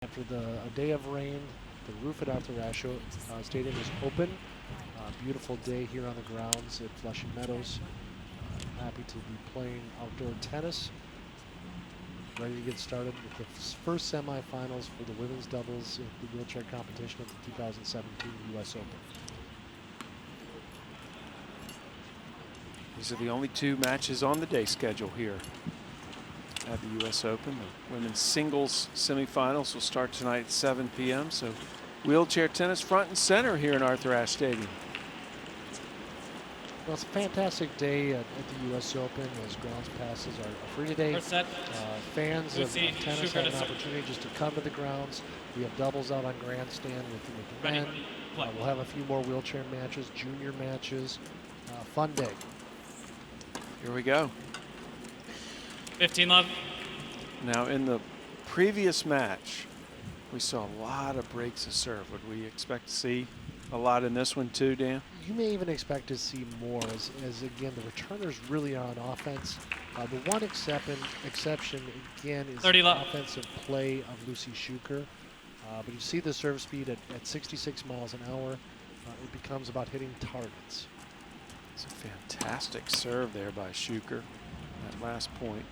After a day of rain, the roof at Arthur Ashe Stadium is open. Beautiful day here on the grounds at Flushing Meadows. Happy to be playing outdoor tennis. Ready to get started with the first semifinals for the women's doubles in the wheelchair competition of the 2017 U.S. Open. These are the only two matches on the day schedule here at the U.S. Open. The women's singles semifinals will start tonight at 7 p.m. So wheelchair tennis front and center here in Arthur Ashe Stadium. Well, it's a fantastic day at the U.S. Open as grounds passes are free today. Fans of tennis have an opportunity just to come to the grounds. We have doubles out on grandstand with the men. We'll have a few more wheelchair matches, junior matches. Fun day. Here we go. 15-love. Now, in the previous match, we saw a lot of breaks of serve. Would we expect to see a lot in this one too, Dan? You may even expect to see more as again, the returners really are on offense. The one exception again, is the offensive play of Lucy Shuker. But you see the serve speed at 66 miles an hour. It becomes about hitting targets. It's a fantastic serve there by Shuker, that last point.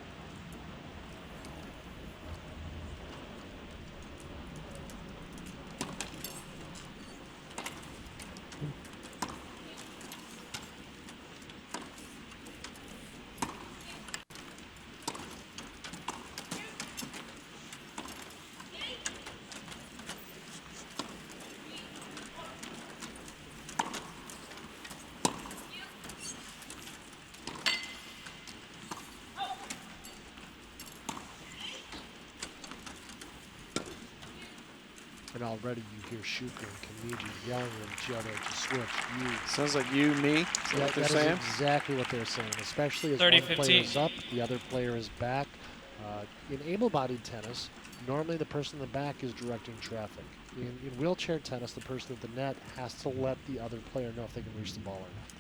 And already you hear Shuker and Kamiji yelling at each other to switch. Sounds like you, me. Is that what they're saying? Is exactly what they're saying, especially as one player is up, the other player is back. In able-bodied tennis, normally the person in the back is directing traffic. In wheelchair tennis, the person at the net has to let the other player know if they can reach the ball or not.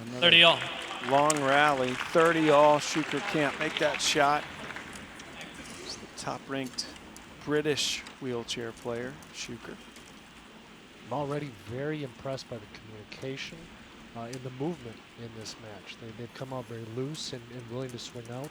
Another 30-all. Long rally, 30-all. Shuker can't make that shot. It's the top-ranked British wheelchair player, Shuker. I'm already very impressed by the communication in the movement in this match. They've come out very loose and willing to swing out.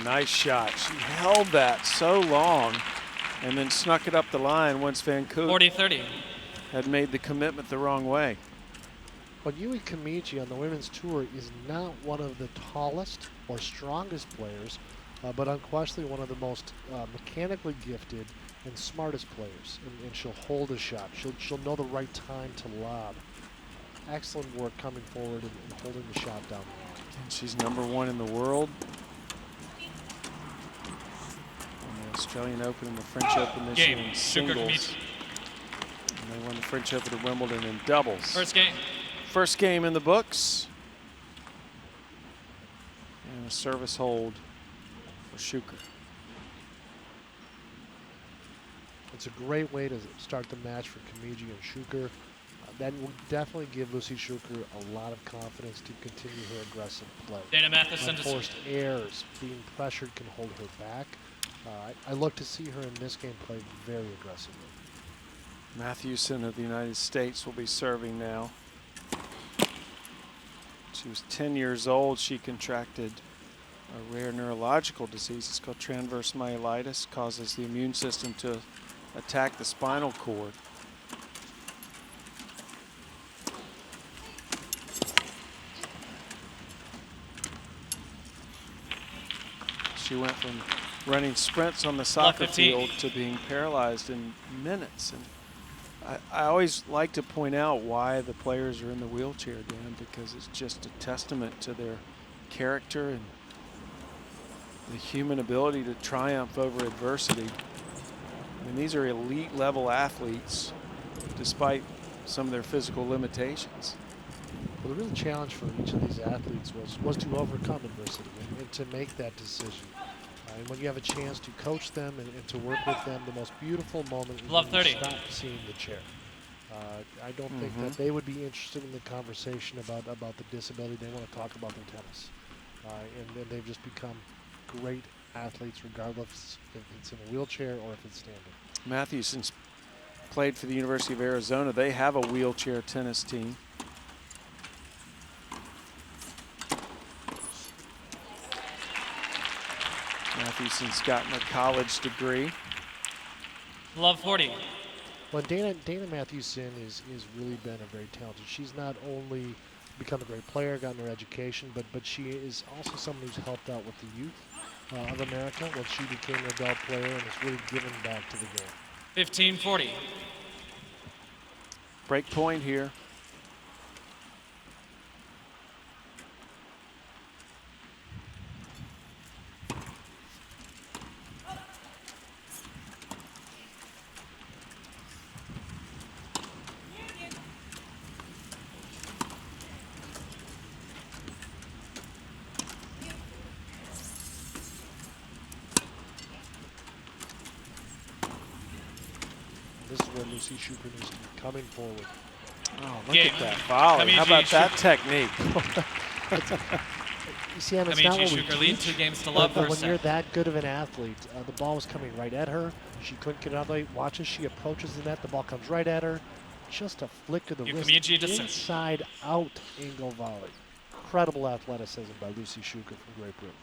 Nice shot. She held that so long and then snuck it up the line once Van Koot 40-30 had made the commitment the wrong way. But Yui Kamiji on the women's tour is not one of the tallest or strongest players, but unquestionably one of the most mechanically gifted and smartest players. And she'll hold a shot. She'll know the right time to lob. Excellent work coming forward and holding the shot down the line. And she's #1 in the world. Australian Open and the French Open this year in singles. And they won the French Open at Wimbledon in doubles. First game. First game in the books. And a service hold for Shuker. It's a great way to start the match for Kamiji and Shuker. That will definitely give Lucy Shuker a lot of confidence to continue her aggressive play. Diede Mathewson. Unforced errors, being pressured can hold her back. I look to see her in this game play very aggressively. Mathewson of the United States will be serving now. She was 10 years old. She contracted a rare neurological disease. It's called transverse myelitis. Causes the immune system to attack the spinal cord. She went from running sprints on the soccer field to being paralyzed in minutes. And I always like to point out why the players are in the wheelchair, Dan, because it's just a testament to their character and the human ability to triumph over adversity. I mean, these are elite level athletes despite some of their physical limitations. Well, the real challenge for each of these athletes was to overcome adversity and to make that decision. And when you have a chance to coach them and to work with them, the most beautiful moment is when you stop seeing the chair. I don't think that they would be interested in the conversation about the disability. They want to talk about their tennis. And they've just become great athletes regardless if it's in a wheelchair or if it's standing. Mathewson's played for the University of Arizona. They have a wheelchair tennis team. Mathewson's gotten a college degree. Love 40. Well, Dana Mathewson is really been a very talented. She's not only become a great player, gotten her education, but she is also someone who's helped out with the youth of America when she became an adult player and has really given back to the game. 15-40. Break point here. This is where Lucy Shuker needs to be coming forward. Oh, look at that volley. How about that technique? You see, it's not what we Shuker lead 2 games to love. But when you're that good of an athlete, the ball was coming right at her. She couldn't get it out of the way. Watch as she approaches the net. The ball comes right at her. Just a flick of the wrist. Inside out angle volley. Incredible athleticism by Lucy Shuker from Great Britain.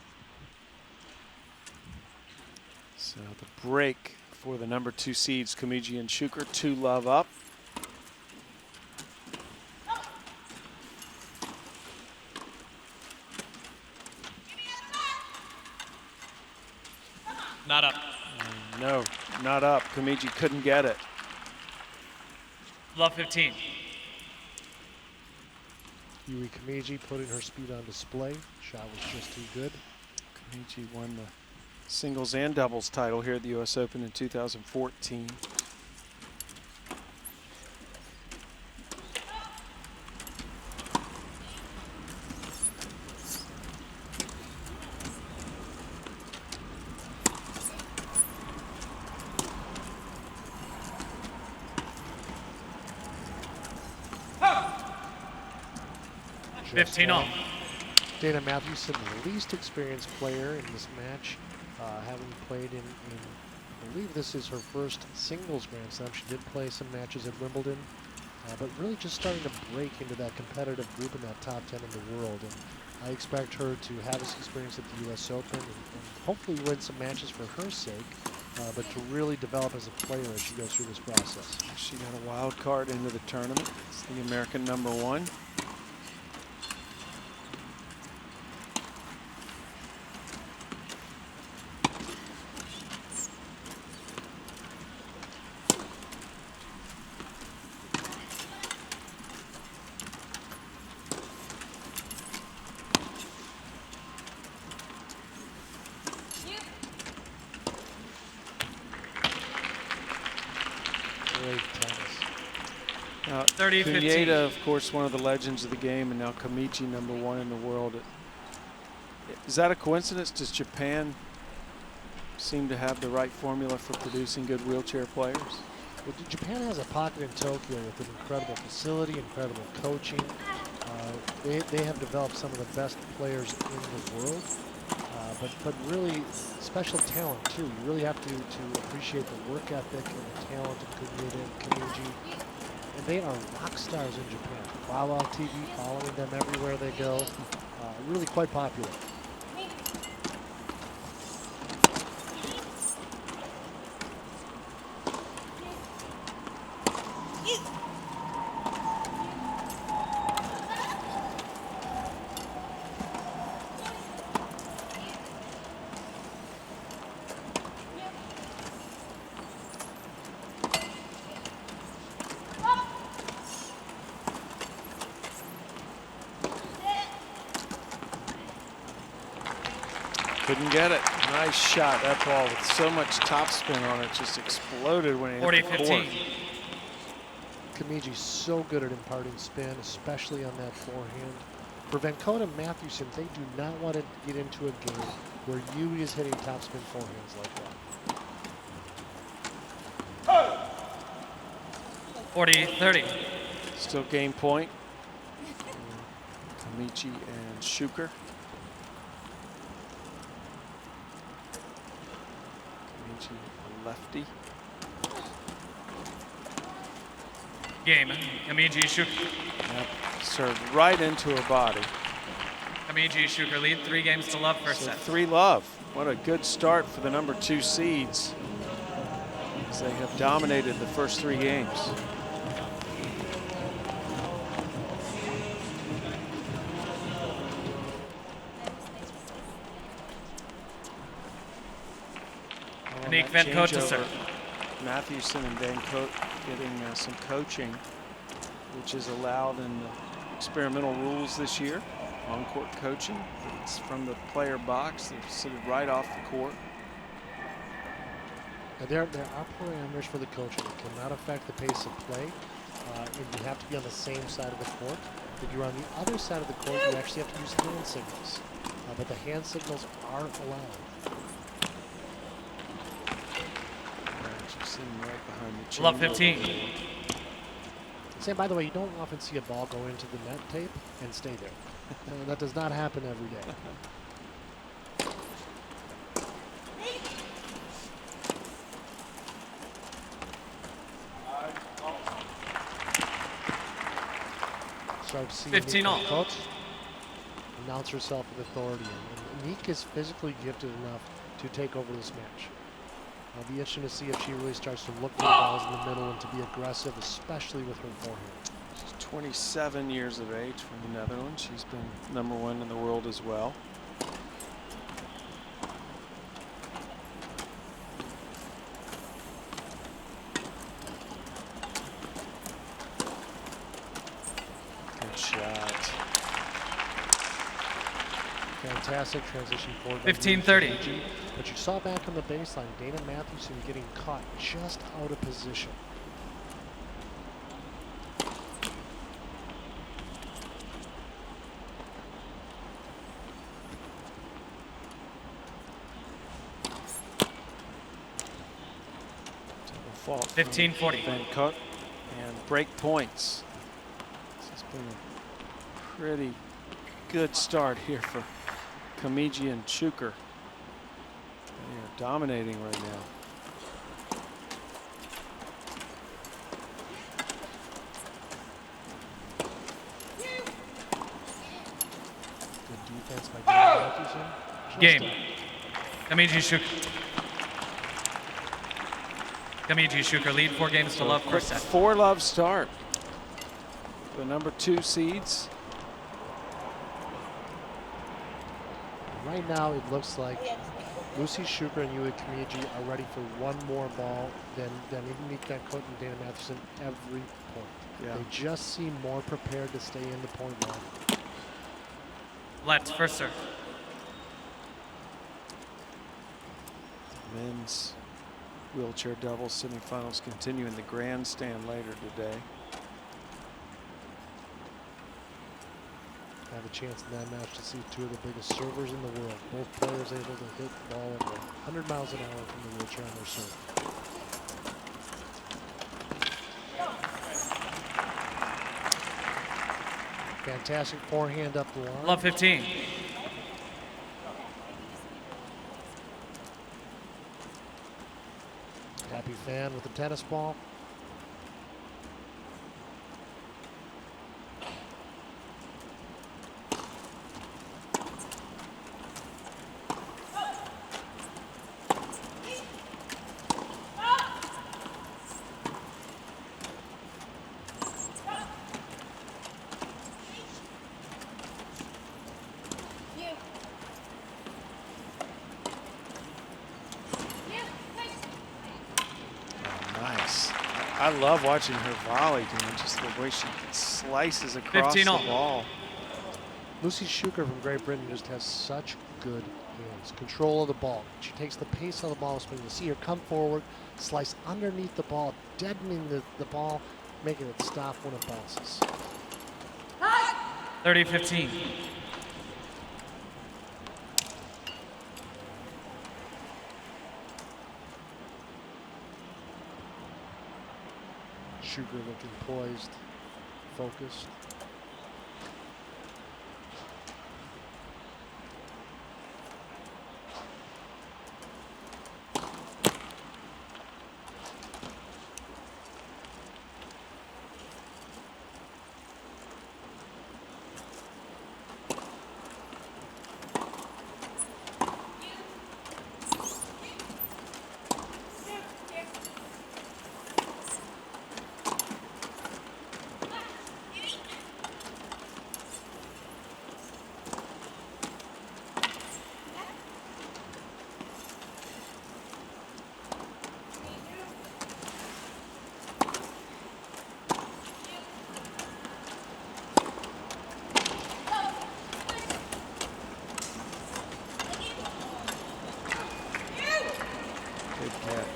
So the break for the number 2 seeds, Kamiji and Shuker, 2-love up. Not up. No, not up. Kamiji couldn't get it. Love 15. Yui Kamiji putting her speed on display. Shot was just too good. Kamiji won the singles and doubles title here at the U.S. Open in 2014. Just 15 on. Dana Mathewson, the least experienced player in this match, having played in, I believe this is her first singles Grand Slam. She did play some matches at Wimbledon, but really just starting to break into that competitive group in that top 10 in the world. And I expect her to have this experience at the U.S. Open and hopefully win some matches for her sake, but to really develop as a player as she goes through this process. She got a wild card into the tournament. It's the American #1. Great tennis. 30-15. Diede, of course, one of the legends of the game, and now Kamiji, #1 in the world. Is that a coincidence? Does Japan seem to have the right formula for producing good wheelchair players? Well, Japan has a pocket in Tokyo with an incredible facility, incredible coaching. They have developed some of the best players in the world, but really special talent too. You really have to appreciate the work ethic and the talent of Diede and Kamiji. And they are rock stars in Japan. Wow TV, following them everywhere they go. Really quite popular. Couldn't get it. Nice shot. That ball with so much topspin on it just exploded when it hit the court. 40-15. Kamiji's so good at imparting spin, especially on that forehand. For Koot and Mathewson, they do not want to get into a game where Yu is hitting topspin forehands like that. 40-30. Still game point. Kamiji and Shuker. Kamiji, a lefty. Game. Kamiji Shuker. Yep. Served right into her body. Kamiji Shuker lead 3-0 first So set. 3-love. What a good start for the number 2 seeds, as they have dominated the first 3 games. Aniek Van Koot to Changeover, serve. Mathewson and Van Koot getting some coaching, which is allowed in the experimental rules this year. On-court coaching. It's from the player box. They're sitting right off the court. Now there are parameters for the coaching. It cannot affect the pace of play. And you have to be on the same side of the court. If you're on the other side of the court, you actually have to use hand signals. But the hand signals aren't allowed. You're sitting right behind the Love changeover. 15. Sam, by the way, you don't often see a ball go into the net tape and stay there. That does not happen every day. Start to see 15 all. Koot announce herself with authority. And Aniek is physically gifted enough to take over this match. It'll be interesting to see if she really starts to look for the balls in the middle and to be aggressive, especially with her forehand. She's 27 years of age from the Netherlands. She's been #1 in the world as well. Good shot. Fantastic transition forward. 15-30. But you saw back on the baseline, Dana Mathewson getting caught just out of position. Fault. 15-40. Van Koot and break points. This has been a pretty good start here for Kamiji and Shuker. They are dominating right now. Good defense by Dana Mathewson. Game. Kamiji Shuker. Kamiji Shuker lead 4-0 Quick first set. 4-love start. The number 2 seeds. Right now, it looks like Lucy Shuker and Yui Kamiji are ready for one more ball than Aniek Van Koot and Dana Mathewson every point. Yeah. They just seem more prepared to stay in the point line. Let first serve. Men's wheelchair doubles semifinals continue in the grandstand later today. I have a chance in that match to see 2 of the biggest servers in the world. Both players able to hit the ball over 100 miles an hour from the wheelchair on their serve. Fantastic forehand up the line. Love 15. Happy fan with the tennis ball. I love watching her volley, dude. Just the way she slices across 15 the all. ball. Lucy Shuker from Great Britain just has such good hands. Control of the ball. She takes the pace of the ball spin. You see her come forward, slice underneath the ball, deadening the ball, making it stop when it bounces. 30-15. Shuker looking poised, focused. Big hit.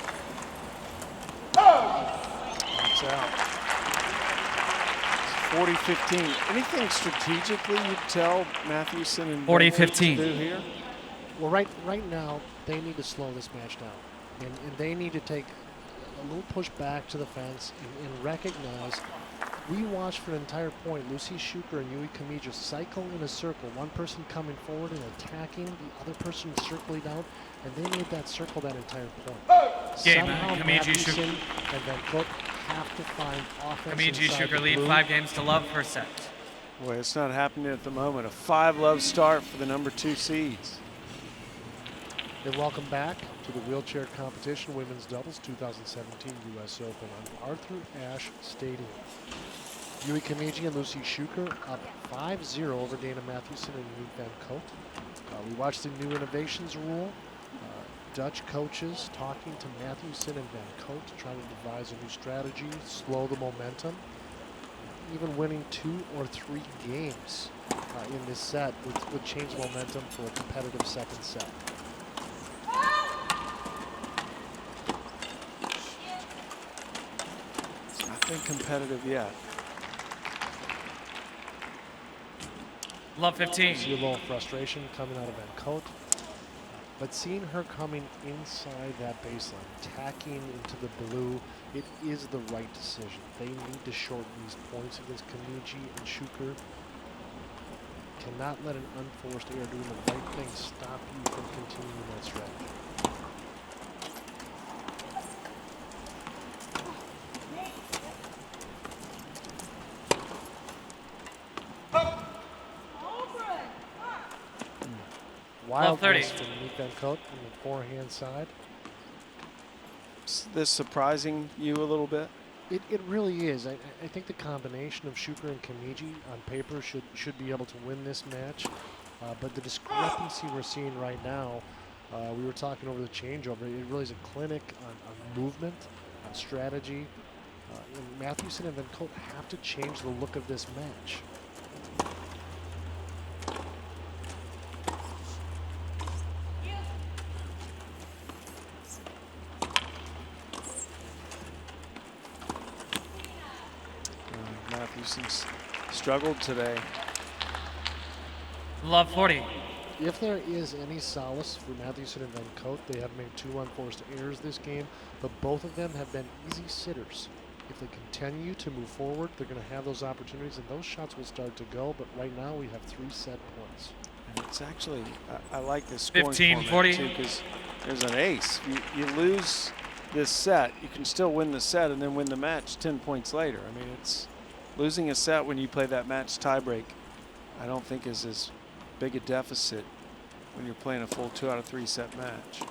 That's out. 40-15. Anything strategically you'd tell Mathewson and 40-15. to do here? Well, right now, they need to slow this match down. And they need to take a little push back to the fence and recognize we watched for an entire point Lucy Shuker and Yui Kamiji cycle in a circle. One person coming forward and attacking, the other person circling out, and they made that circle that entire point. Game, Somehow Kamiji, Mathewson and Van Koot have to find offense Kamiji inside Shuker the lead blue. 5 games to love first set. Boy, it's not happening at the moment. A 5-love start for the number 2 seeds. And welcome back to the wheelchair competition, women's doubles 2017 U.S. Open on Arthur Ashe Stadium. Yui Kamiji and Lucy Shuker up 5-0 over Dana Mathewson and Aniek Van Koot. We watched the new innovations rule. Dutch coaches talking to Mathewson and Van Koot to try to devise a new strategy, slow the momentum. Even winning 2 or 3 games in this set would change momentum for a competitive second set. Nothing competitive yet. Love 15. See a little frustration coming out of Van Koot. But seeing her coming inside that baseline, tacking into the blue, it is the right decision. They need to shorten these points against Kamiji and Shuker. Cannot let an unforced error doing the right thing stop you from continuing that strategy. Wild 30. miss from Aniek Van Koot on the forehand side. Is this surprising you a little bit? It really is. I think the combination of Shuker and Kamiji on paper should be able to win this match. But the discrepancy we're seeing right now, we were talking over the changeover, it really is a clinic on movement, on strategy. And Mathewson and Van Koot have to change the look of this match. Mathewson's struggled today. Love 40. If there is any solace for Mathewson and Van Koot, they have made 2 unforced errors this game, but both of them have been easy sitters. If they continue to move forward, they're going to have those opportunities, and those shots will start to go, but right now we have 3 set points. And it's actually, I like this scoring 15-40. format too, because there's an ace. You lose this set, you can still win the set and then win the match 10 points later. I mean, it's losing a set when you play that match tiebreak, I don't think is as big a deficit when you're playing a full 2 out of 3 set match.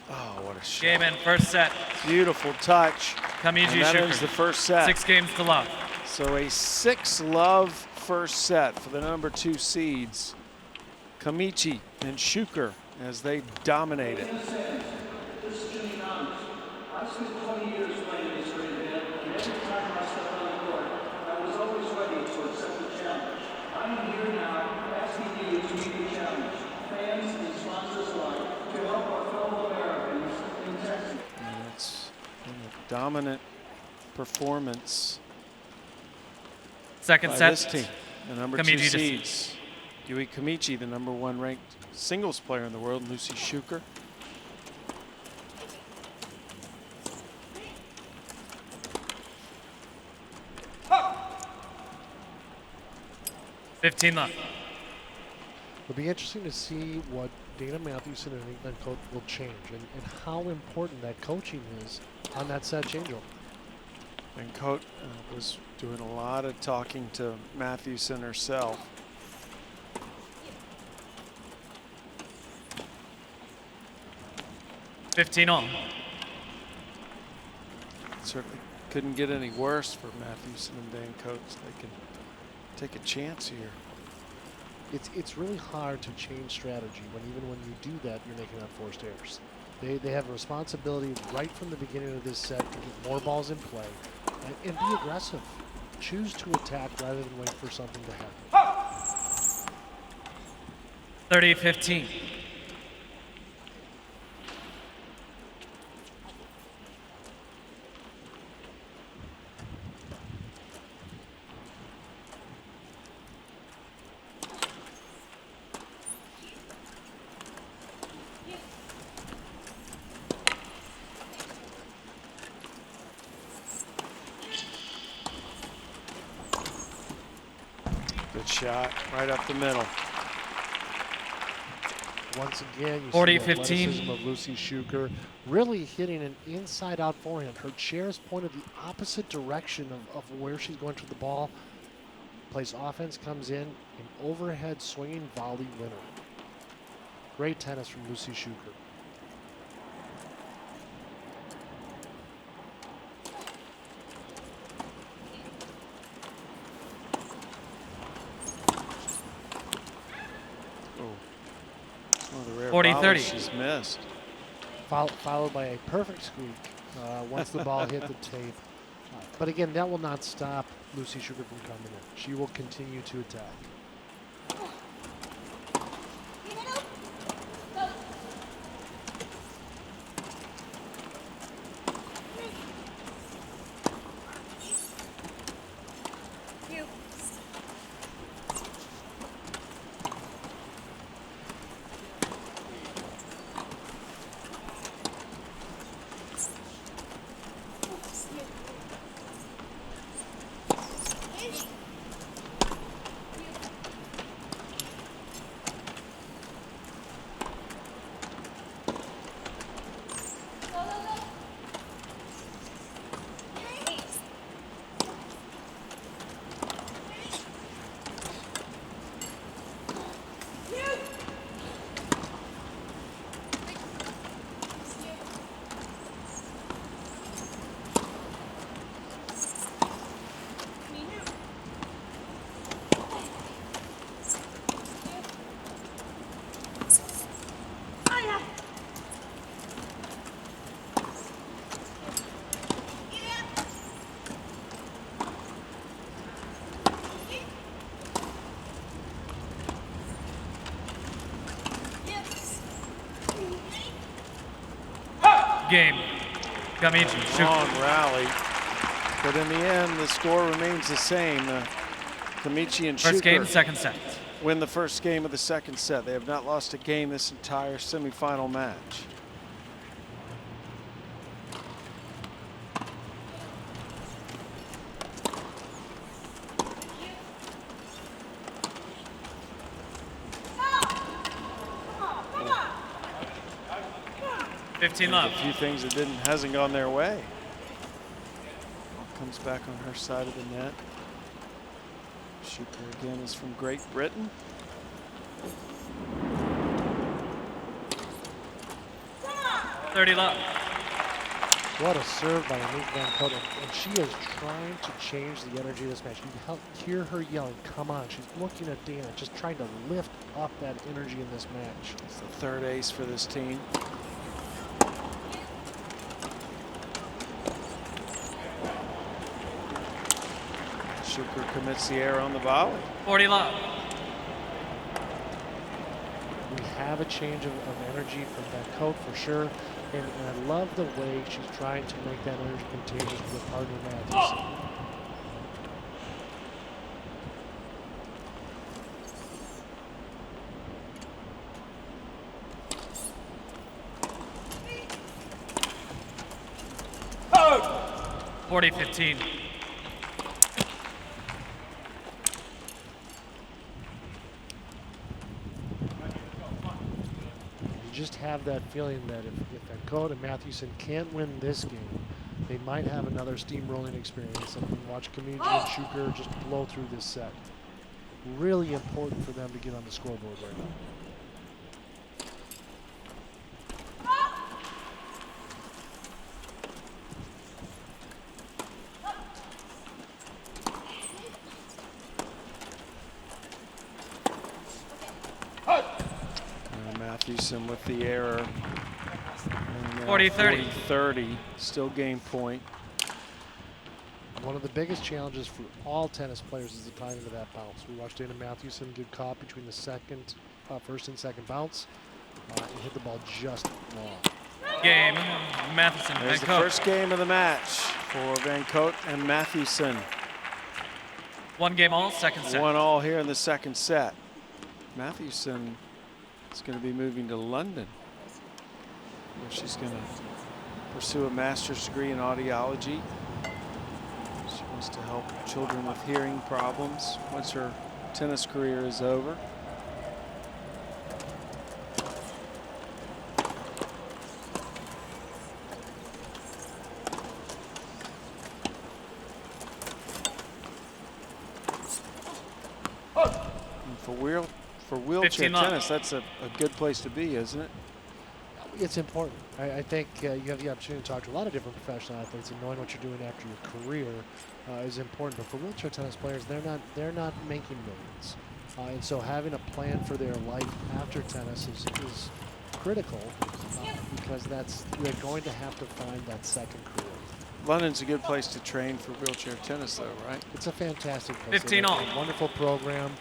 Oh, what a shot. Game in, first set. Beautiful touch. Kamiji And that Shuker. ends the first set. 6 games to love. So a 6-love first set for the number 2 seeds, Kamiji and Shuker, as they dominate it. This is Jimmy Knox. I spent 20 years playing this great event, and every time I stepped on the court, I was always ready to accept the challenge. I am here now asking you to meet the challenge. Fans and sponsors alike, to help our fellow Americans in Texas. And it's been a dominant performance Second by set. this team. The number Kamiji 2 to seeds, Diede Kamiji, the number 1 ranked singles player in the world, and Lucy Shuker. $15 left. It'll be interesting to see what Dana Mathewson and England coach will change and how important that coaching is on that set changeover. And Koot was doing a lot of talking to Mathewson herself. $15 Certainly couldn't get any worse for Mathewson and Dan Coates. They can take a chance here. It's really hard to change strategy when even when you do that, you're making unforced errors. They have a responsibility right from the beginning of this set to get more balls in play and be aggressive. Choose to attack rather than wait for something to happen. 30-15. Good shot right up the middle. Once again, you 40-15. see the athleticism of Lucy Shuker really hitting an inside-out forehand. Her chair is pointed the opposite direction of where she's going to the ball. Plays offense, comes in, an overhead swinging volley winner. Great tennis from Lucy Shuker. One of the rare 40-30. volleys she's missed. Followed by a perfect squeak once the ball hit the tape. But again, that will not stop Lucy Shuker from coming in. She will continue to attack. Game. Kamiji Shuker. Long rally. But in the end, the score remains the same. Kamiji and First game, Shuker second set. win the first game of the second set. They have not lost a game this entire semifinal match. $15 love. A few things that hasn't gone their way. Comes back on her side of the net. Shuker again is from Great Britain. 30 love. What a serve by Aniek Van Koot, and she is trying to change the energy of this match. You can hear her yelling, come on. She's looking at Dana, just trying to lift up that energy in this match. It's the third ace for this team. Shuker commits the error on the volley. 40 love. We have a change of energy from Van Koot for sure. And I love the way she's trying to make that energy contagious with her partner Mathewson. Oh! 40-15. Just have that feeling that if Van Koot and Mathewson can't win this game, they might have another steamrolling experience, and we watch Kamiji and Shuker just blow through this set. Really important for them to get on the scoreboard right now. Mathewson with the error. 40-30. 40-30, still game point. One of the biggest challenges for all tennis players is the timing of that bounce. We watched Dana Mathewson get caught between the first and second bounce and hit the ball just wrong. Game, Mathewson, There's Van the Koot. first game of the match for Van Koot and Mathewson. 1 game all, second set. 1-all here in the second set. Mathewson is going to be moving to London, where she's going to pursue a master's degree in audiology. She wants to help children with hearing problems once her tennis career is over. And for wheelchair 15 love. tennis, that's a good place to be, isn't it? It's important. I think you have the opportunity to talk to a lot of different professional athletes, and knowing what you're doing after your career is important. But for wheelchair tennis players, they're not making millions, and so having a plan for their life after tennis is critical because they're going to have to find that second career. London's a good place to train for wheelchair tennis, though, right? It's a fantastic place. 15 They have all. a wonderful program,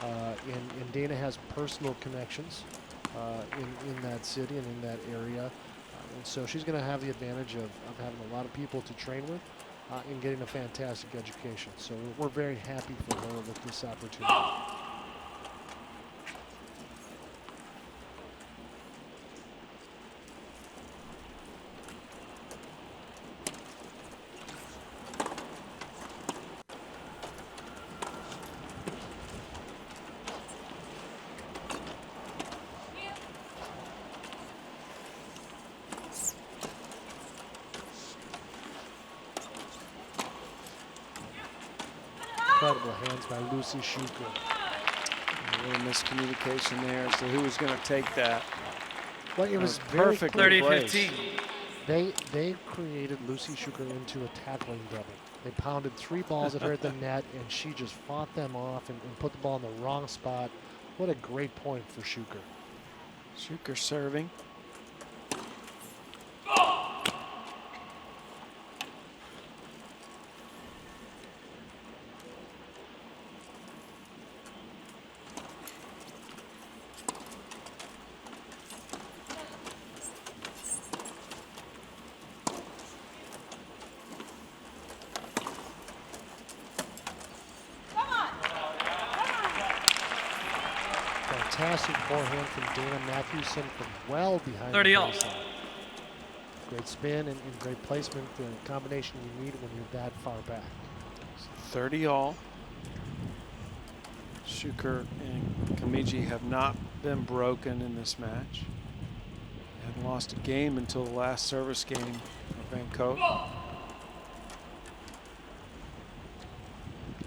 and Dana has personal connections in that city and in that area. And so she's going to have the advantage of having a lot of people to train with and getting a fantastic education. So we're very happy for her with this opportunity. Incredible hands by Lucy Shuker. A little miscommunication there as to who was going to take that. Well, it was very perfectly clear. 30-15. They created Lucy Shuker into a tackling double. They pounded 3 balls at her at the net, and she just fought them off and put the ball in the wrong spot. What a great point for Shuker. Shuker serving. Fantastic forehand from Dana Mathewson from well behind 30 the all. baseline. Great spin and great placement, the combination you need when you're that far back. 30-all. Shuker and Kamiji have not been broken in this match. They hadn't lost a game until the last service game of Van Koot. I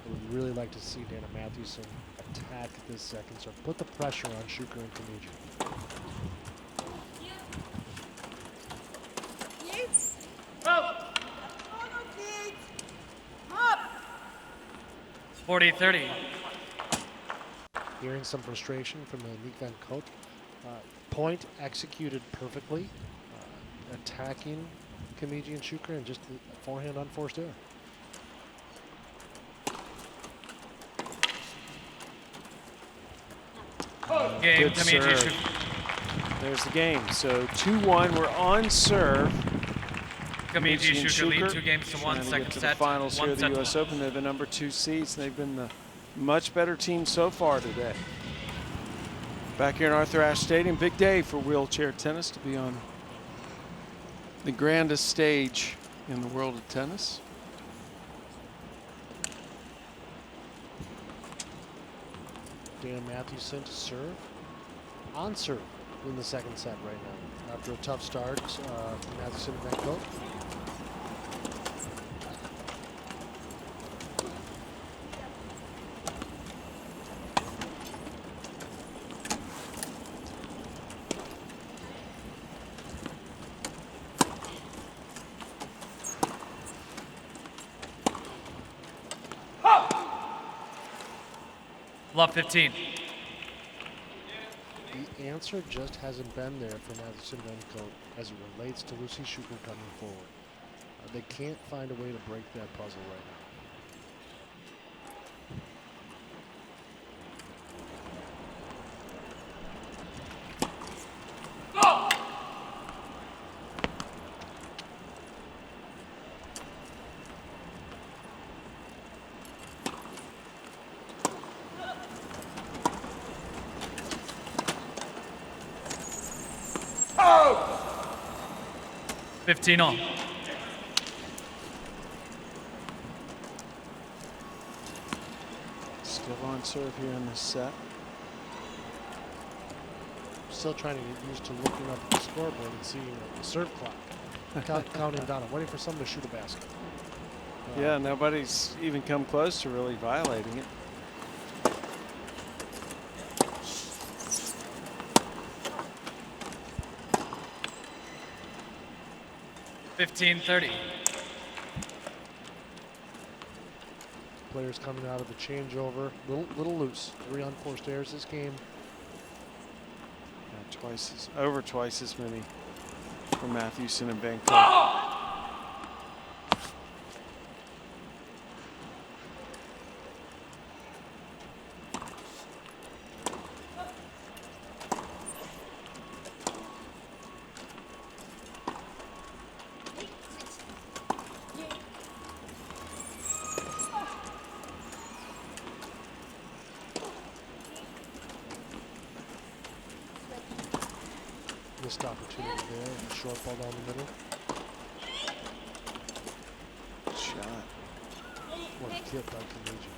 would really like to see Dana Mathewson attack this second serve. Put the pressure on Shuker and Kamiji. 40-30. Hearing some frustration from Aniek van Koot. Point executed perfectly, attacking Kamiji and Shuker, and just a forehand unforced error. Game, Good Kamiji, serve. Shuker. There's the game. So 2-1. We're on serve. Kamiji, and Shuker lead Shuker 2 games to 1, trying to second get to set. the finals here 1 at the set to U.S. 1. Open. They're the number 2 seeds. They've been the much better team so far today. Back here in Arthur Ashe Stadium, big day for wheelchair tennis to be on the grandest stage in the world of tennis. American Mathewson to serve. On serve in the second set right now. After a tough start, Mathewson and Van Koot. Love 15. The answer just hasn't been there for Mathewson Van Koot as it relates to Lucy Shuker coming forward. They can't find a way to break that puzzle right now. Oh! 15 all. Still on serve here in this set. Still trying to get used to looking up at the scoreboard and seeing the serve clock. Counting down. I'm waiting for someone to shoot a basket. Yeah, nobody's even come close to really violating it. $15-30. Players coming out of the changeover, little loose. 3 unforced errors this game. Yeah, over twice as many for Mathewson and Van Koot. Missed opportunity there. Short ball down the middle. Shot. What a tip by Kamiji.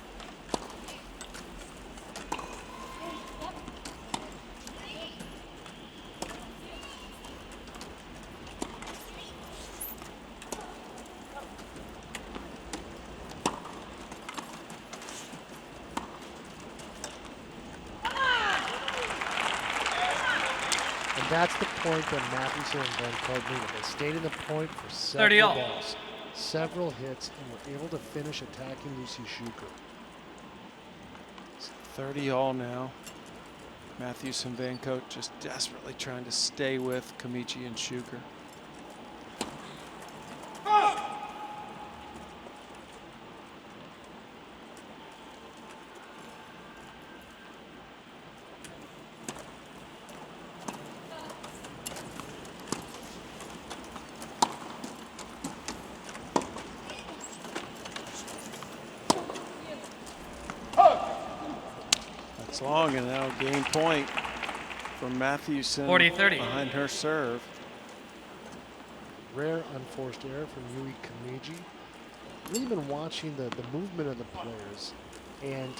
And that's the point that Mathewson and Van Koot needed. They stayed in the point for several balls, several hits, and were able to finish attacking Lucy Shuker. It's 30 all now. Mathewson, Van Koot just desperately trying to stay with Kamiji and Shuker. That's long, and now game point from Mathewson 40-30 behind her serve. Rare unforced error from Yui Kamiji. Really been watching the movement of the players, and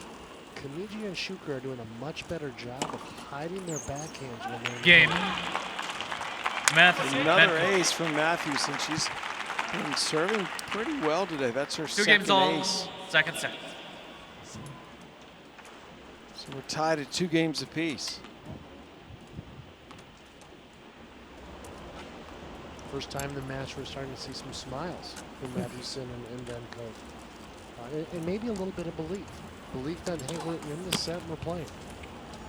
Kamiji and Shuker are doing a much better job of hiding their backhands when they're in Game. the Mathewson. Another ace from Mathewson. She's been serving pretty well today. That's her 2 second games all. ace. Second set. So we're tied at 2 games apiece. First time in the match, we're starting to see some smiles from Mathewson and Van Koot. And maybe a little bit of belief. belief that, hey, we're in the set and we're playing.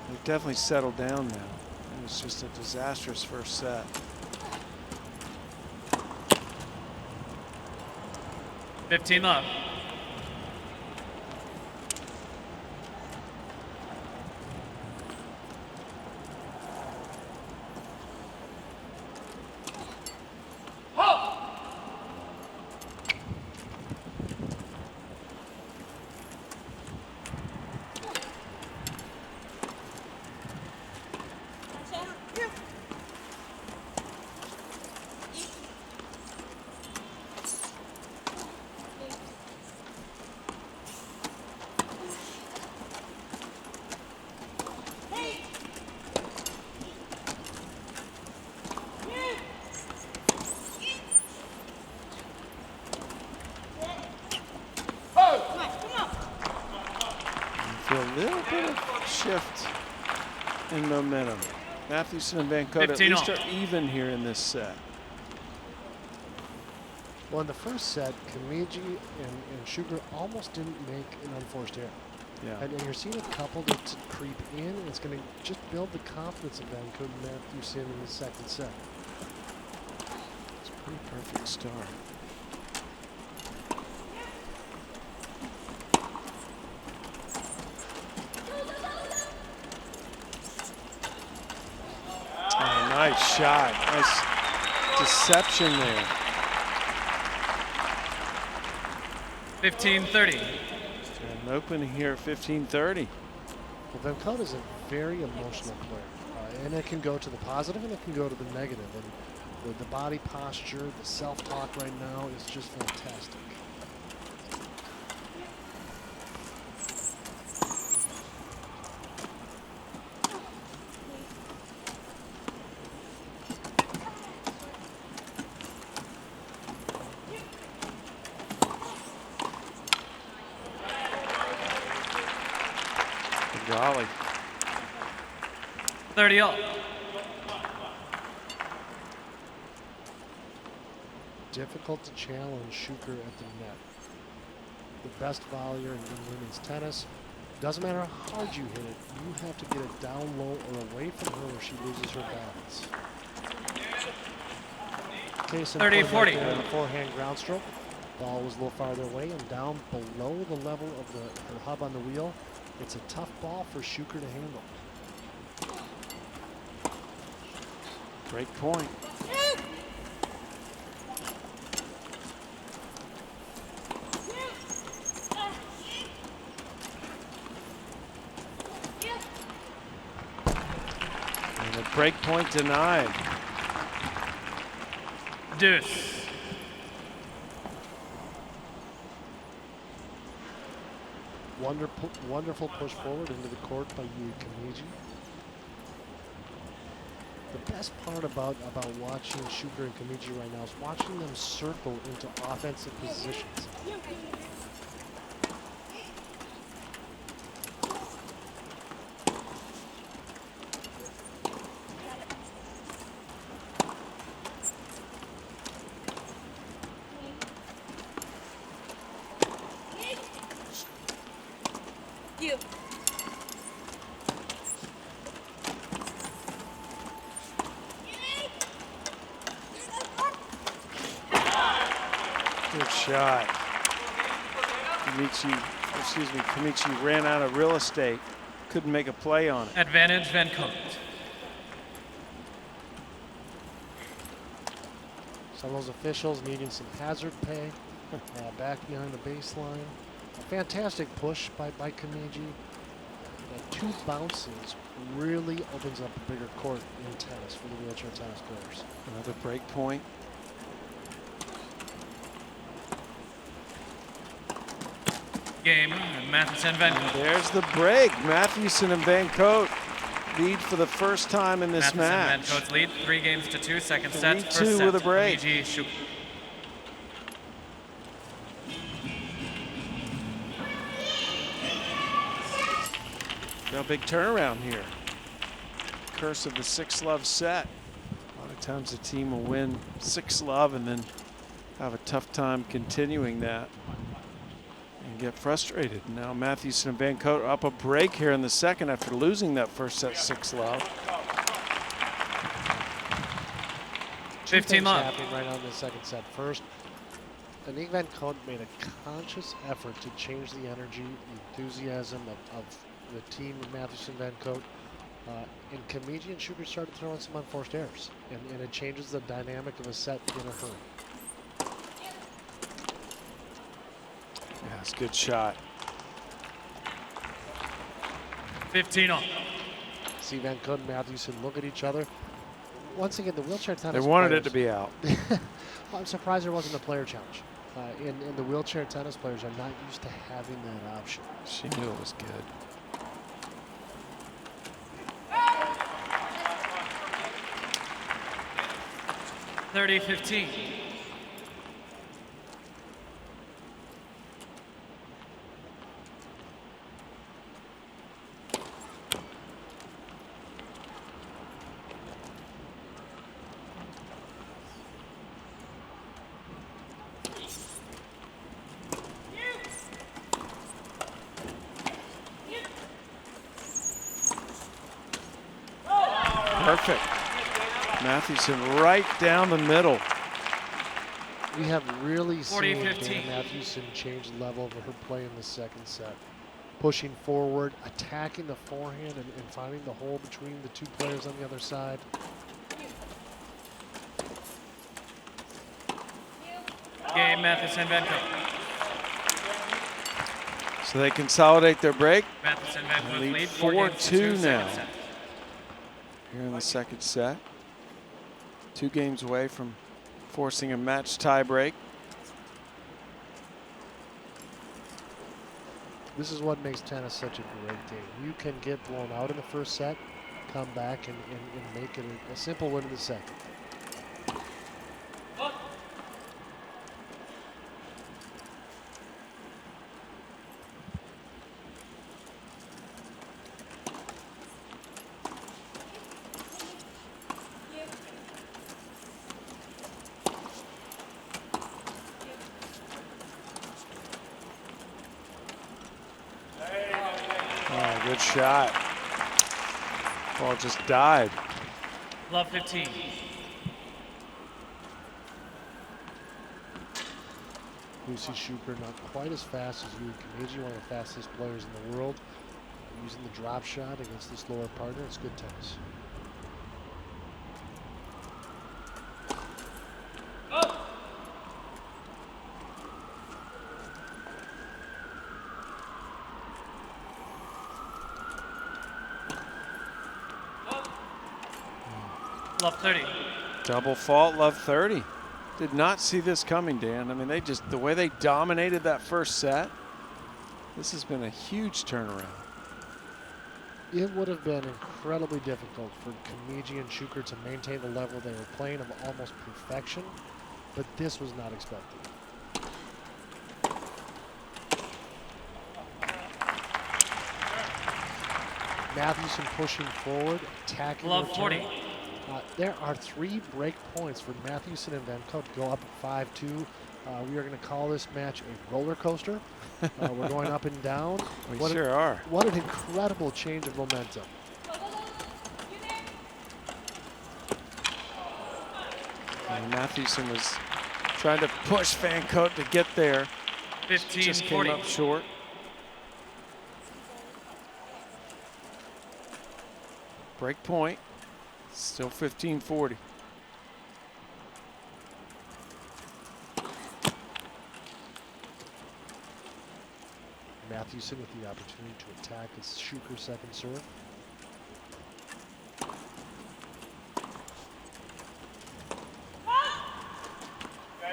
They've definitely settled down now. It was just a disastrous first set. Fifteen love. Feel a little bit of shift in momentum. Mathewson and Van Koot at 15 least all. are even here in this set. Well, in the first set, Kamiji and Shuker almost didn't make an unforced error. Yeah. And you're seeing a couple that creep in, and it's going to just build the confidence of Van Koot and Mathewson in the second set. It's a pretty perfect start. Oh, nice shot. Nice deception there. 15-30. And open here at 15:30. Well, Van Koot is a very emotional player, and it can go to the positive and it can go to the negative. And the body posture, the self-talk right now is just fantastic. Golly. 30 all. Difficult to challenge Shuker at the net. The best volleyer in women's tennis. Doesn't matter how hard you hit it, you have to get it down low or away from her or she loses her balance. Case in 30, point 40. right there on the forehand ground stroke. Ball was a little farther away and down below the level of the hub on the wheel. It's a tough ball for Shuker to handle. Break point. And the break point denied. Deuce. Wonderful push forward into the court by Kamiji. The best part about watching Shuker and Kamiji right now is watching them circle into offensive positions. Good shot. Kamiji ran out of real estate. Couldn't make a play on it. Advantage Van Koot. Some of those officials needing some hazard pay back behind the baseline. A fantastic push by Kamiji. Two bounces really opens up a bigger court in tennis for the wheelchair tennis players. Another break point. Game, Mathewson, Van And Koot. there's the break. Mathewson and Van Koot lead for the first time in this Mathewson, Van match. Koot's lead, 3-2, second set, 3-2 first set. with a break. Kamiji, Shuker. Got a big turnaround here. Curse of the 6-love set. A lot of times the team will win 6-love and then have a tough time continuing that. And get frustrated. Now Mathewson and Van Cote up a break here in the second after losing that first set 6-love. 15 love. Happening right on the second set. First, Aniek Van Cote made a conscious effort to change the energy, the enthusiasm of the team of Mathewson Van Cote. And Kamiji and Shuker started throwing some unforced errors. And it changes the dynamic of a set in a hurry. Yeah, it's a good shot. 15 all. See Van Cote and Mathewson look at each other. Once again, the wheelchair tennis They wanted players, it to be out. I'm surprised there wasn't a player challenge. And the wheelchair tennis players are not used to having that option. She knew it was good. Thirty 15. Perfect. Mathewson right down the middle. We have really 40, seen 15. Dana Mathewson change the level of her play in the second set. Pushing forward, attacking the forehand, and finding the hole between the two players on the other side. Game Mathewson Van Cote. So they consolidate their break. Mathewson Van Cote Lead lead 4-2 now. second set. Here in the second set. 2 games away from forcing a match tie break. This is what makes tennis such a great game. You can get blown out in the first set, come back and make it a simple win in the second. Oh, good shot. Ball just died. Love 15. Buis Shuker not quite as fast as you. Kamiji, one of the fastest players in the world. Using the drop shot against this lower partner, it's good tennis. Love 30. Double fault, love 30. Did not see this coming, Dan. I mean, the way they dominated that first set, this has been a huge turnaround. It would have been incredibly difficult for Kamiji and Shuker to maintain the level they were playing of almost perfection, but this was not expected. Mathewson pushing forward, attacking. Love return. 40. There are 3 break points for Mathewson and Van Cote to go up at 5-2. We are going to call this match a roller coaster. We're going up and down. We sure are. What an incredible change of momentum. And Mathewson was trying to push Van Cote to get there. 15 Just came 40. up short. Break point. Still 15-40. Mathewson with the opportunity to attack his Shuker second serve.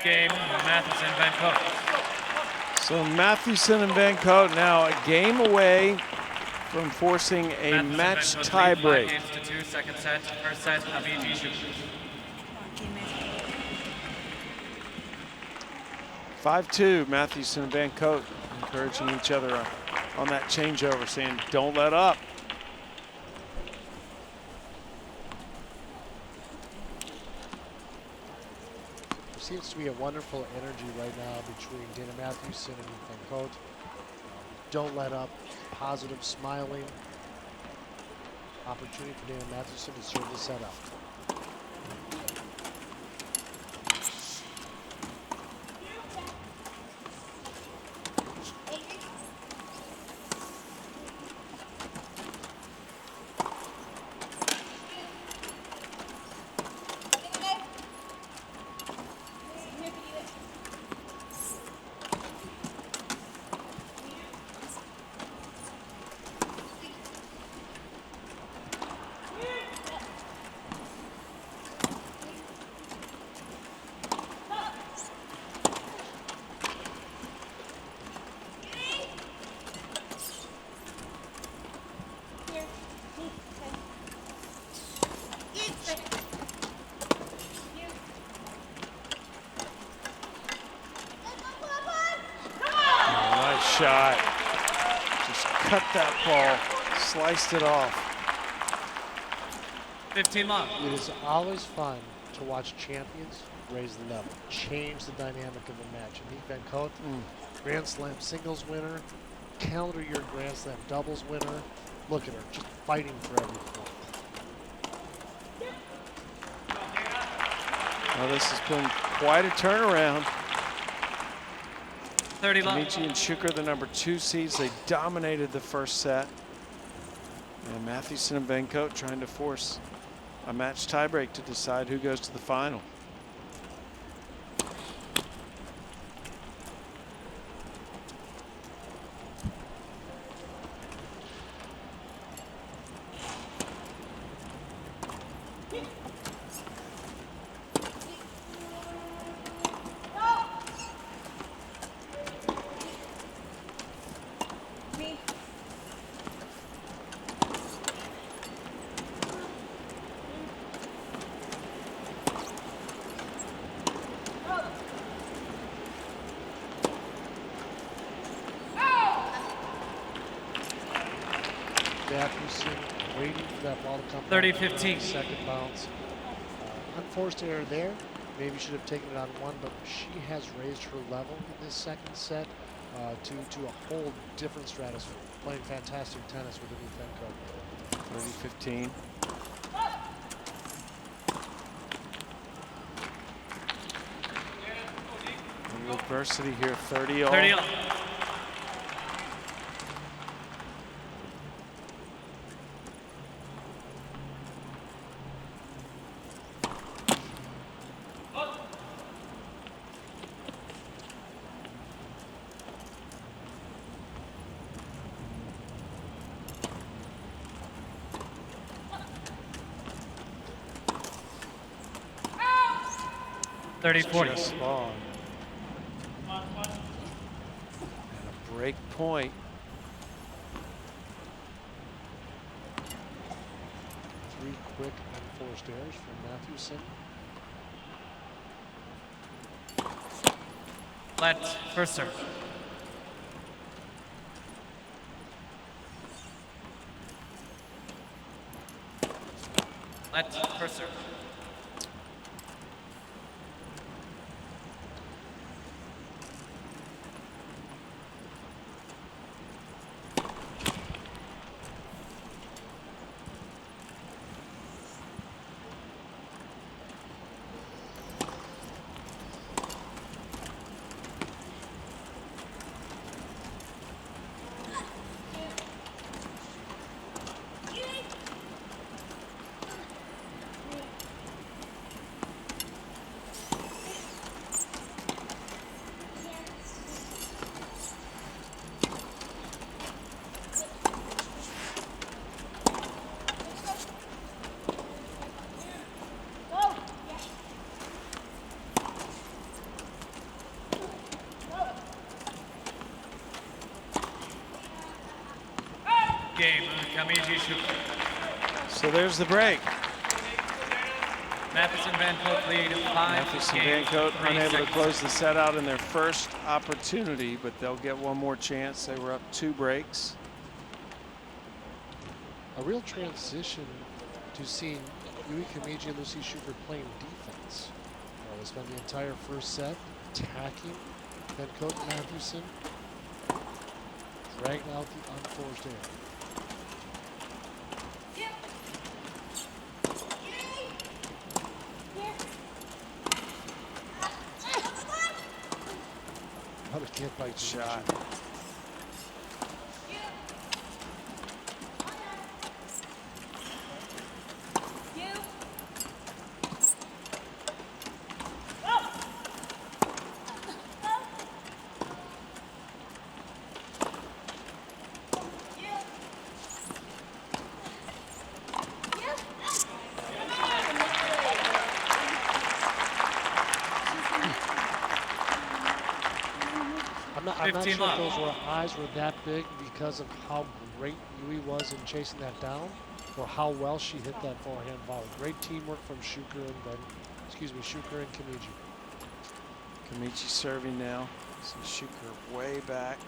Game Mathewson Van Cote. So Mathewson and Van Cote now a game away from forcing a Mathewson match Van Cote tie lead 5 break. games to 2, second set. First set, Kamiji Shuker. 5-2, Mathewson and Van Cote encouraging each other on that changeover, saying don't let up. There seems to be a wonderful energy right now between Dana Mathewson and Van Cote. don't let up. Positive, smiling. Opportunity for Daniel Mathewson to serve the set up. Shot. Just cut that ball, sliced it off. 15 love. It is always fun to watch champions raise the level, change the dynamic of the match. Aniek van Koot, Grand Slam singles winner, calendar year Grand Slam doubles winner. Look at her, just fighting for every point. Well, this has been quite a turnaround. 30 love. Kamiji and Shuker, the number 2 seeds, they dominated the first set. And Mathewson and Van Koot trying to force a match tiebreak to decide who goes to the final. Mathewson waiting for that ball to come. 30-15. Second bounce. Unforced error there. Maybe should have taken it on one, but she has raised her level in this second set to a whole different stratosphere. Playing fantastic tennis with Aniek van Koot. 30-15. Adversity here, 30 all. 30 all. Just long. And a break point. Three quick unforced errors from Mathewson. Let first serve. Let first serve. Game, Kamiji Shuker. So there's the break. Mathewson Van Koot lead 5 Mathewson Van games, Koot 3 unable to seconds. close the set out in their first opportunity, but they'll get one more chance. They were up 2 breaks. A real transition to seeing Kamiji and Lucy Shuker playing defense. They spent the entire first set attacking Van Koot and Mathewson. dragging out the unforced error. Another kick by Shot. Kamiji. I'm not 15 sure if love. those eyes were that big because of how great Yui was in chasing that down, or how well she hit that forehand volley. Great teamwork from Shuker and Shuker and Kamiji. Kamiji serving now. See Shuker way back.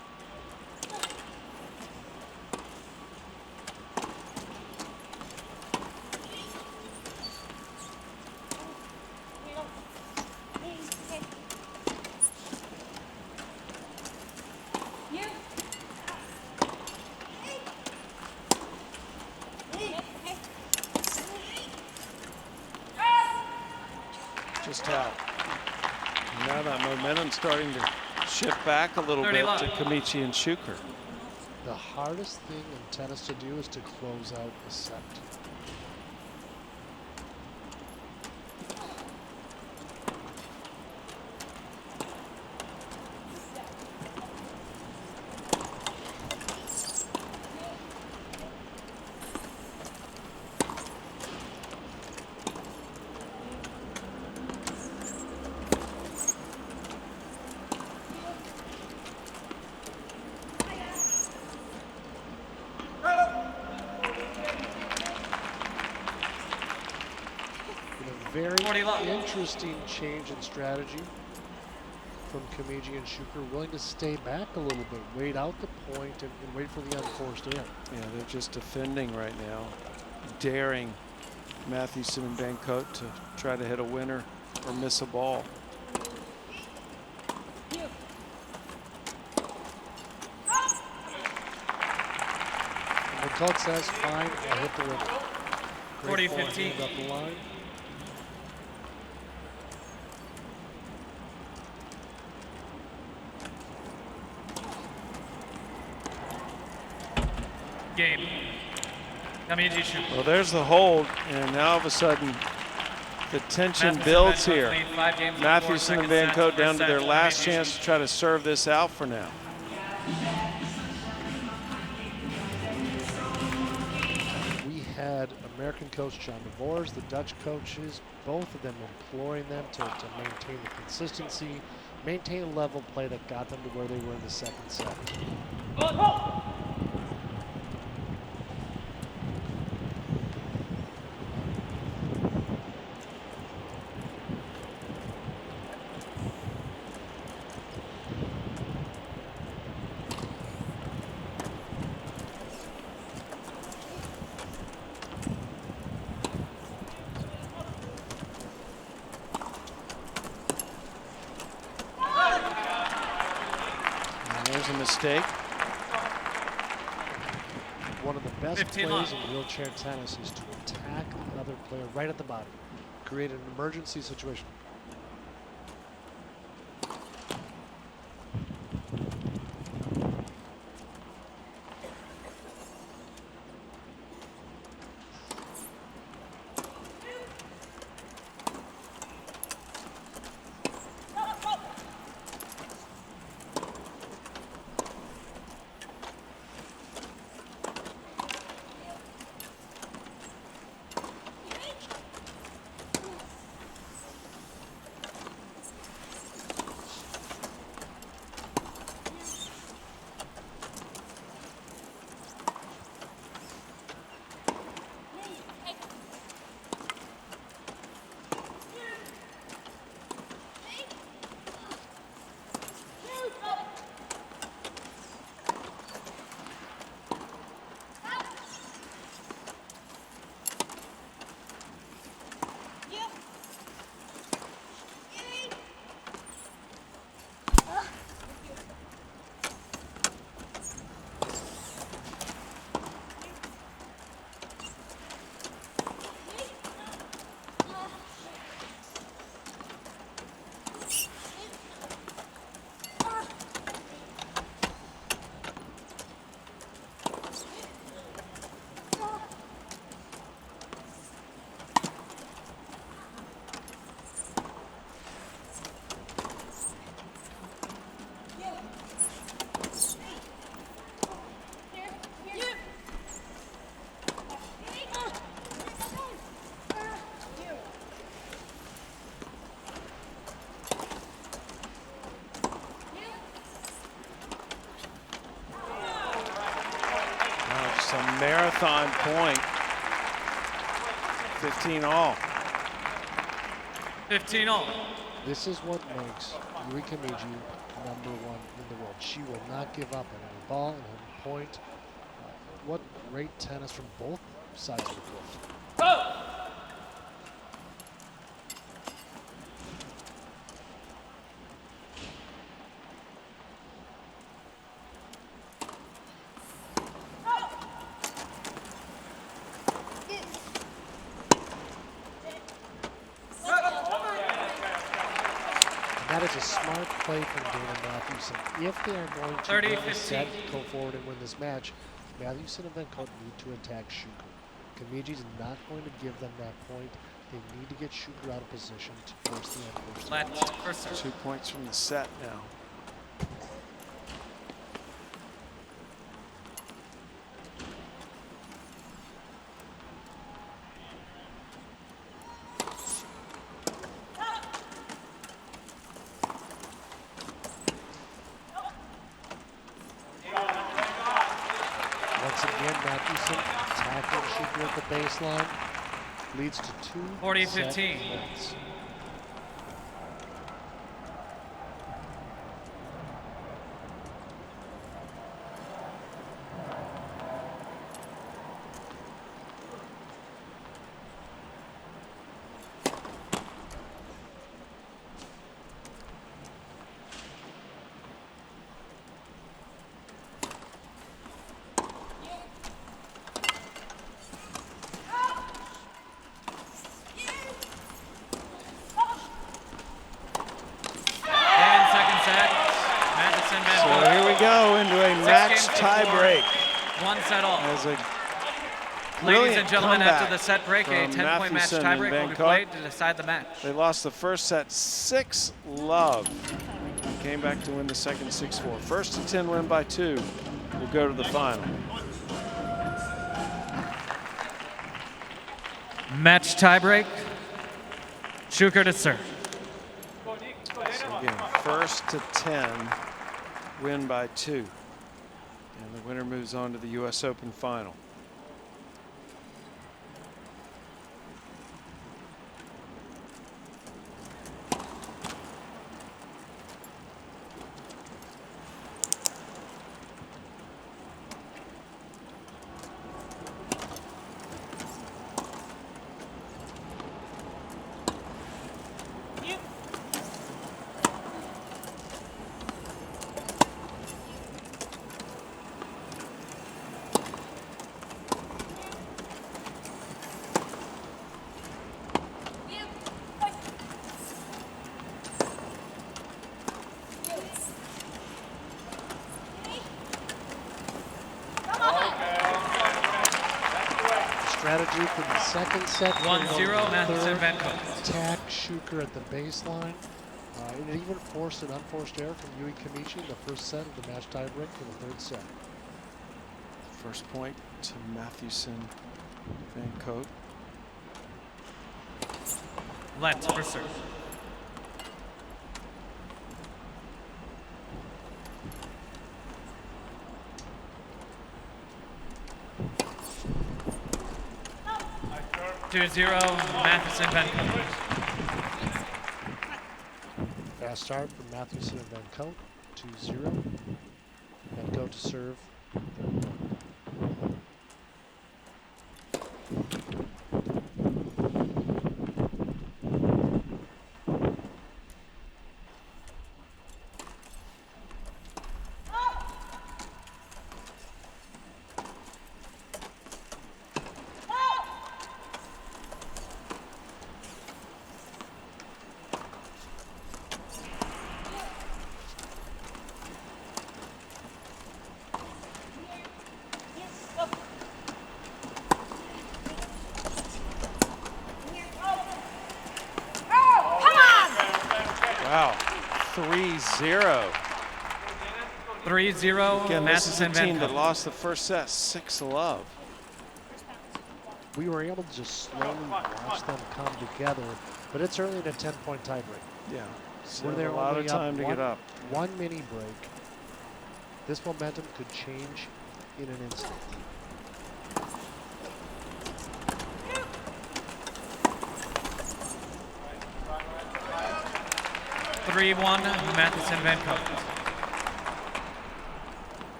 Just out. Now that momentum starting to shift back a little 30 bit love. to Kamiji and Shuker. The hardest thing in tennis to do is to close out a set. Very 40 love. interesting change in strategy from Kamiji and Shuker, willing to stay back a little bit, wait out the point, and wait for the unforced error. Yeah, they're just defending right now, daring Mathewson and Koot to try to hit a winner or miss a ball. And Koot says, fine, I hit the winner. Great 40-15. forehand up the line. Game. Kamiji Shuker. Well, there's the hold, and now all of a sudden the tension builds here. Mathewson and Koot down to their last chance to try to serve this out for now. We had American coach John DeVores, the Dutch coaches, both of them imploring them to maintain the consistency, maintain a level play that got them to where they were in the second set. There's a mistake. One of the best 15 plays love. in wheelchair tennis is to attack the other player right at the body, create an emergency situation. marathon point. 15 all. 15 all. This is what makes Yuri Kamiji #1 in the world. She will not give up on any ball and any point. What great tennis from both sides of the court. That is a smart play from Diede Mathewson. If they are going to 30, win this set, 15. go forward and win this match, Mathewson and Van Koot need to attack Shuker. Kamiji's not going to give them that point. They need to get Shuker out of position to force the end. Let first serve. 2 points from the set now. Once again, Mathewson attacking Shuker at the baseline. Leads to 2 40, set 15. points. And second set. Mathewson, Van So Koot. here we go into a match games to tiebreak. 1 set all. As a Ladies brilliant and gentlemen, after comeback the set break, a from 10-point match Mathewson and tiebreak will Van be Koot. played to decide the match. They lost the first set 6-love. Came back to win the second 6-4. First to 10 win by 2 will go to the final. Match tiebreak. Shuker to serve. So again, first to 10 win by 2. And the winner moves on to the US Open final. Strategy for the second set. 1-0, Mathewson, Van Koot. Attack Shuker at the baseline. It even forced an unforced error from Yuri Kamiji in the first set of the match tiebreak for the third set. First point to Mathewson, Van Koot. Let for serve. Two 0, Mathewson, Van Koot. Fast start from Mathewson and Van Koot. 2-0. Van Koot to serve. Wow, 3-0. 3-0, Again, this is a Mathewson, team Van that Koot. lost the first set 6-love. We were able to just slowly watch them come together, but it's early in a 10-point tiebreak. Yeah, so We're there a lot of only time to one, get up. One mini break. This momentum could change in an instant. 3-1, Mathewson Van Coat.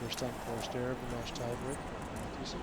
First unforced error of the match tiebreak for Mathewson.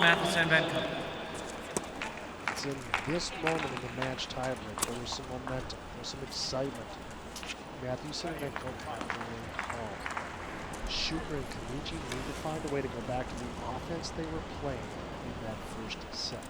Mathewson Van Coat. It's in this moment in the match tiebreak where there's some momentum, there's some excitement. Mathewson and Van Coat have to remain calm. Shuker and Kamiji need to find a way to go back to the offense they were playing in that first set.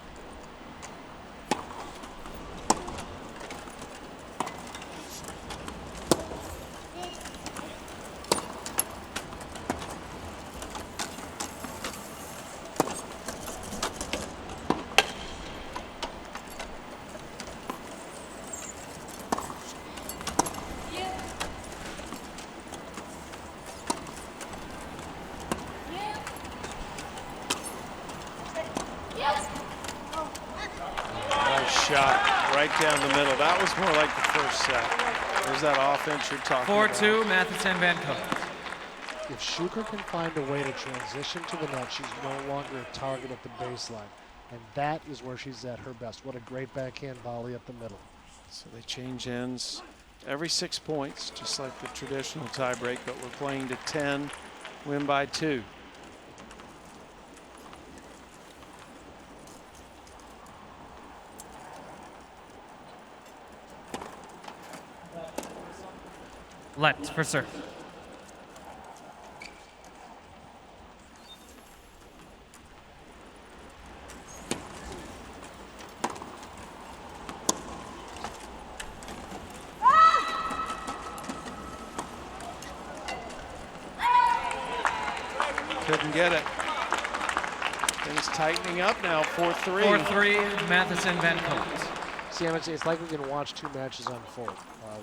Shot right down the middle. That was more like the first set. There's that offense you're talking about. 4-2, Mathewson Van Coat. If Shuker can find a way to transition to the net, she's no longer a target at the baseline. And that is where she's at her best. What a great backhand volley up the middle. So they change ends every 6 points, just like the traditional tiebreak, but we're playing to 10, win by 2. Let for serve. Couldn't get it. Things tightening up now, 4-3. 4-3, Mathewson Van Coat. See, it's like we can watch two matches unfold.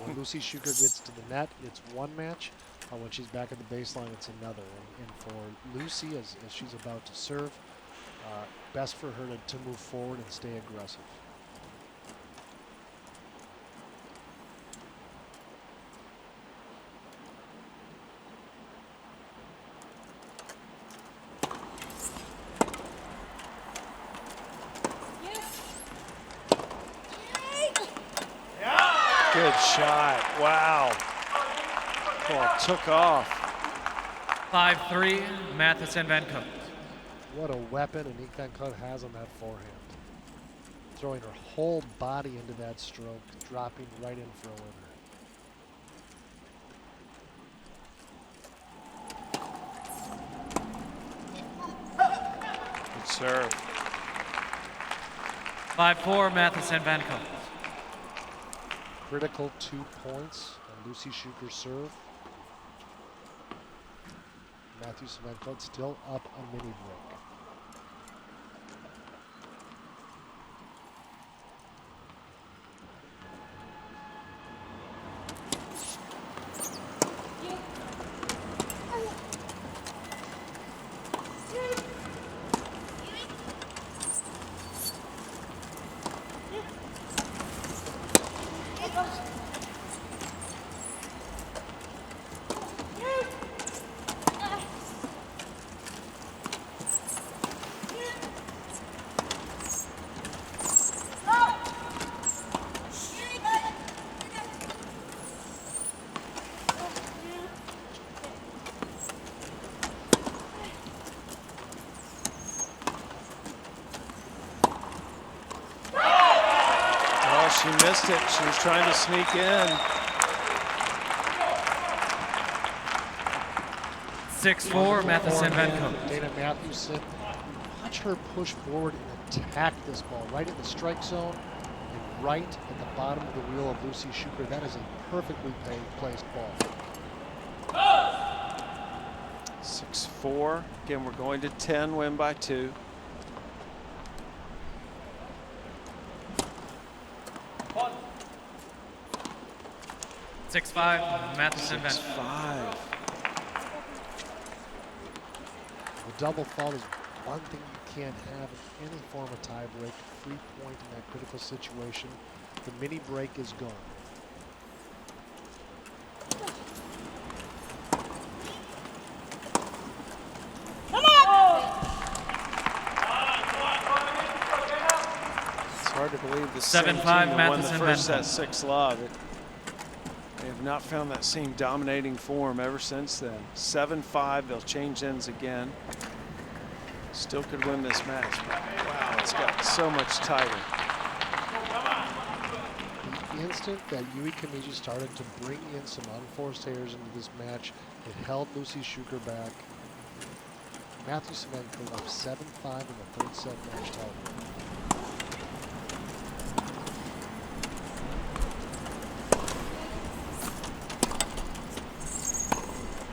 When Lucy Shuker gets to the net, it's one match. When she's back at the baseline, it's another. And for Lucy, as she's about to serve, best for her to move forward and stay aggressive. Good shot. Wow. Oh, it took off. 5-3, Mathewson Van Coat. What a weapon Aniek Van Coot has on that forehand. Throwing her whole body into that stroke, dropping right in for a winner. Good serve. 5-4, Mathewson Van Coat. Critical 2 points on Lucy Shuker's serve. Mathewson Van Coot still up a mini break. She missed it. She was trying to sneak in. 6-4, Mathewson Van Coat. Diede Mathewson, watch her push forward and attack this ball right in the strike zone and right at the bottom of the wheel of Lucy Shuker. That is a perfectly placed ball. 6-4. Again, we're going to 10, win by 2. 6-5, Mathewson Van. 6-5. The double fault is one thing you can't have in any form of tiebreak. Free point in that critical situation. The mini break is gone. It's hard to believe the same 7-5, team that won the Mathewson first Van. set 6-love. They have not found that same dominating form ever since then. 7-5, they'll change ends again. Still could win this match, but wow, it's got so much tighter. The instant that Kamiji started to bring in some unforced errors into this match, it held Lucy Shuker back. Mathewson Van Koot up 7-5 in the third set match tiebreak.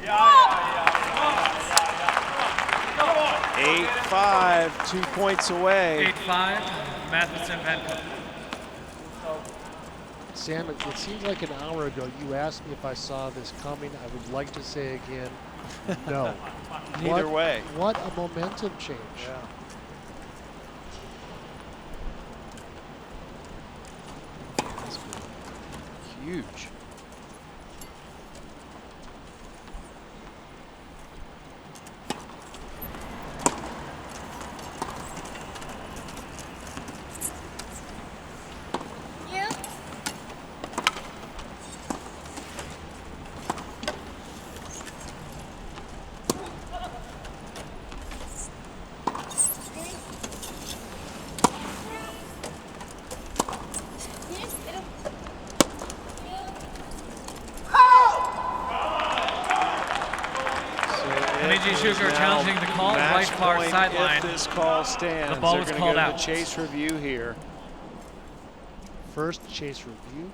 Yeah. 8-5, 2 points away. 8-5, Mathewson Van Koot. Sam, it seems like an hour ago you asked me if I saw this coming. I would like to say again, no. Either way. What a momentum change. Yeah. That's been huge. Kamiji and Shuker challenging the call, right far sideline. If this call stands, The ball was they're called going to go out. to the chase review here. First chase review,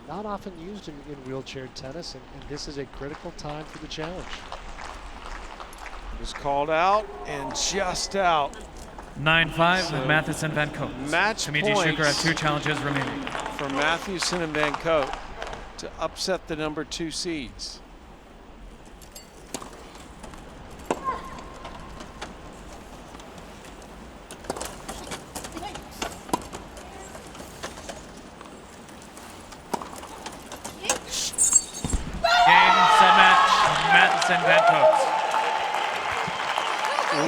not often used in wheelchair tennis, and this is a critical time for the challenge. It was called out and just out. 9-5, So, Mathewson Van Koot. match Kamiji and Shuker have points 2 challenges remaining. For Mathewson and Van Koot to upset the number 2 seeds. Game, set match, Mathewson Van Koot.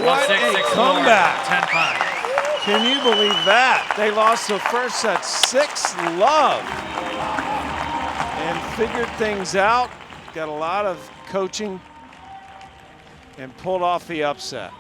What 6, a 6, comeback! 10-5. Can you believe that? They lost the first set 6-love and figured things out, got a lot of coaching and pulled off the upset.